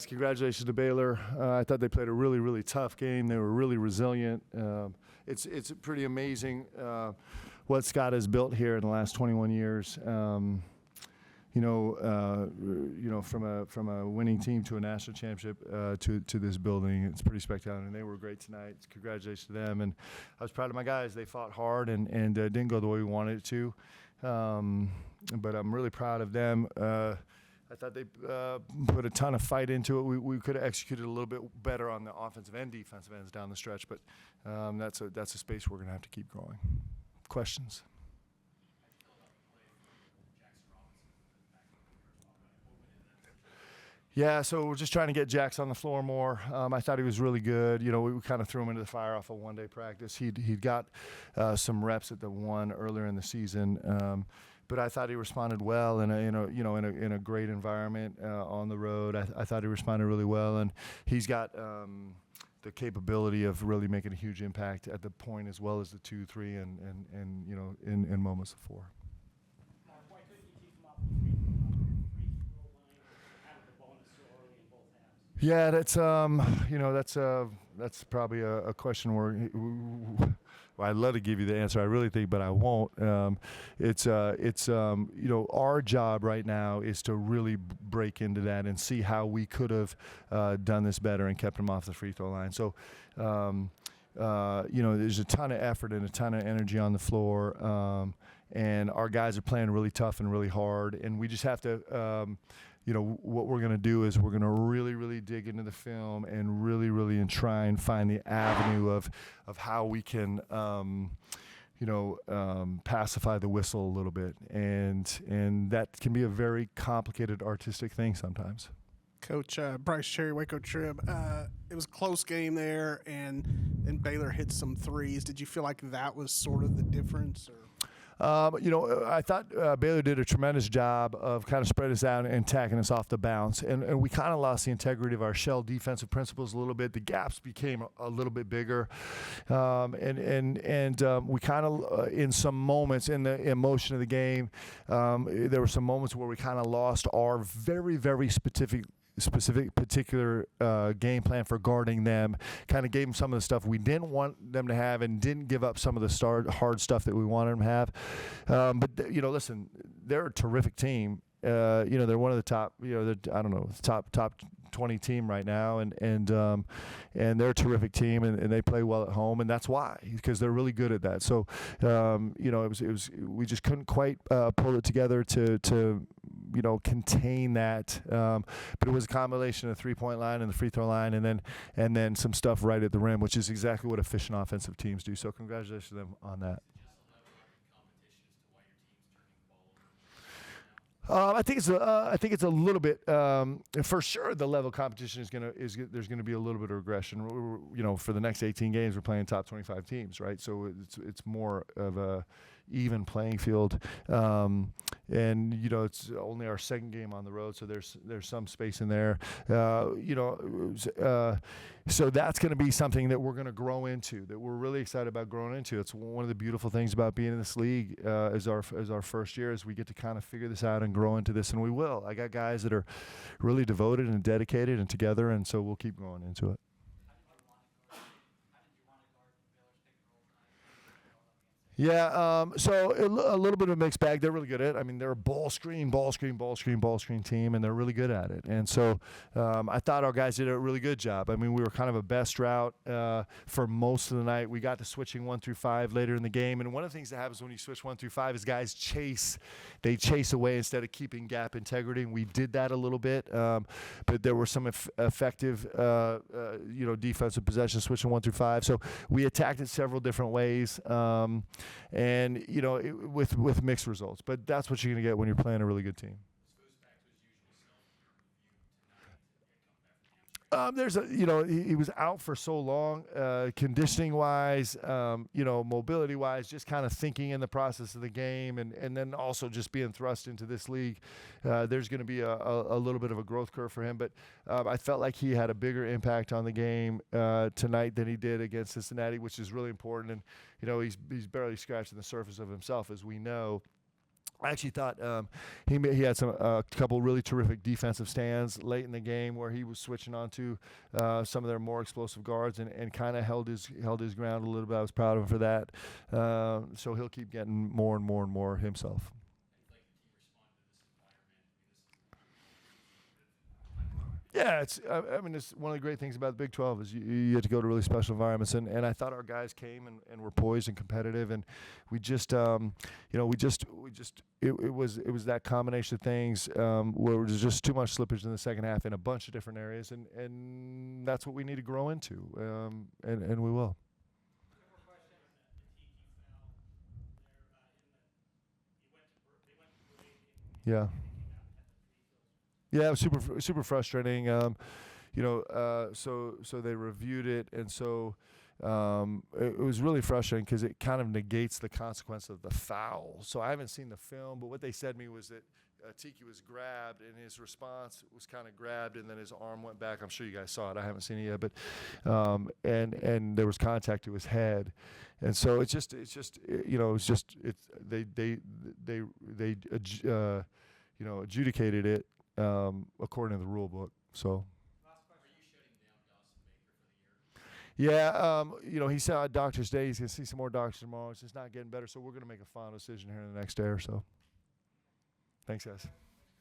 congratulations to Baylor. I thought they played a really, really tough game. They were really resilient. It's pretty amazing what Scott has built here in the last 21 years. From a winning team to a national championship to this building, it's pretty spectacular. And they were great tonight. Congratulations to them. And I was proud of my guys. They fought hard and didn't go the way we wanted it to. But I'm really proud of them. I thought they put a ton of fight into it. We could have executed a little bit better on the offensive and defensive ends down the stretch, but that's a space we're going to have to keep growing. Questions? Yeah, so we're just trying to get Jax on the floor more. I thought he was really good. We kind of threw him into the fire off a one-day practice. He'd got some reps at the one earlier in the season. But I thought he responded well in a great environment on the road. I thought he responded really well, and he's got the capability of really making a huge impact at the point as well as the 2, 3, and in moments of 4. Why couldn't you keep him up with free throw line out of the bonus so early in both halves? Yeah, that's probably a question where. I'd love to give you the answer. I really think, but I won't. Our job right now is to really break into that and see how we could have done this better and kept him off the free throw line. So, there's a ton of effort and a ton of energy on the floor, and our guys are playing really tough and really hard, and we just have to. What we're going to do is we're going to really, really dig into the film and really, really and try and find the avenue of how we can, pacify the whistle a little bit. And that can be a very complicated artistic thing sometimes. Coach Bryce Cherry, Waco Trib. It was a close game there, and Baylor hit some threes. Did you feel like that was sort of the difference? Or? I thought Baylor did a tremendous job of kind of spreading us out and attacking us off the bounce. And we kind of lost the integrity of our shell defensive principles a little bit. The gaps became a little bit bigger. We kind of, in some moments in the emotion of the game, there were some moments where we kind of lost our very, very specific particular game plan for guarding them, kind of gave them some of the stuff we didn't want them to have and didn't give up some of the hard stuff that we wanted them to have. Listen, they're a terrific team. They're one of the top, top 20 team right now, and they're a terrific team, and they play well at home, and that's why, because they're really good at that. So, we just couldn't quite pull it together to contain that. But it was a combination of the 3-point line and the free throw line, and then some stuff right at the rim, which is exactly what efficient offensive teams do. So congratulations to them on that. I think it's a little bit. For sure, the level of competition there's gonna be a little bit of regression. For the next 18 games, we're playing top 25 teams, right? So it's more of a even playing field, and it's only our second game on the road, so there's some space in there. So that's going to be something that we're going to grow into, that we're really excited about growing into. It's one of the beautiful things about being in this league as our first year, is we get to kind of figure this out and grow into this, and we will. I got guys that are really devoted and dedicated and together, and so we'll keep growing into it. Yeah, so a little bit of a mixed bag. They're really good at it. I mean, they're a ball screen team, and they're really good at it. And so I thought our guys did a really good job. I mean, we were kind of a best route for most of the night. We got to switching 1 through 5 later in the game. And one of the things that happens when you switch 1 through 5 is guys chase away instead of keeping gap integrity. And we did that a little bit. But there were some effective, defensive possessions switching 1 through 5. So we attacked it several different ways. And with mixed results, but that's what you're going to get when you're playing a really good team. He was out for so long, conditioning wise, mobility wise, just kind of thinking in the process of the game, and then also just being thrust into this league. There's going to be a little bit of a growth curve for him, but I felt like he had a bigger impact on the game tonight than he did against Cincinnati, which is really important. And he's barely scratching the surface of himself, as we know. I actually thought he had a couple really terrific defensive stands late in the game where he was switching on to some of their more explosive guards and kind of held his ground a little bit. I was proud of him for that. So he'll keep getting more and more and more himself. Yeah, I mean, it's one of the great things about the Big 12 is you get to go to really special environments, and I thought our guys came and were poised and competitive, and we just, it was that combination of things where there was just too much slippage in the second half in a bunch of different areas, and that's what we need to grow into, and we will. Yeah. Yeah, it was super frustrating. So they reviewed it, and so it was really frustrating because it kind of negates the consequence of the foul. So I haven't seen the film, but what they said to me was that Tiki was grabbed, and his response was kind of grabbed, and then his arm went back. I'm sure you guys saw it. I haven't seen it yet, but and there was contact to his head, and so they adjudicated it according to the rule book. So. Yeah, he said on doctor's day he's going to see some more doctors tomorrow. It's just not getting better, so we're going to make a final decision here in the next day or so. Thanks, guys.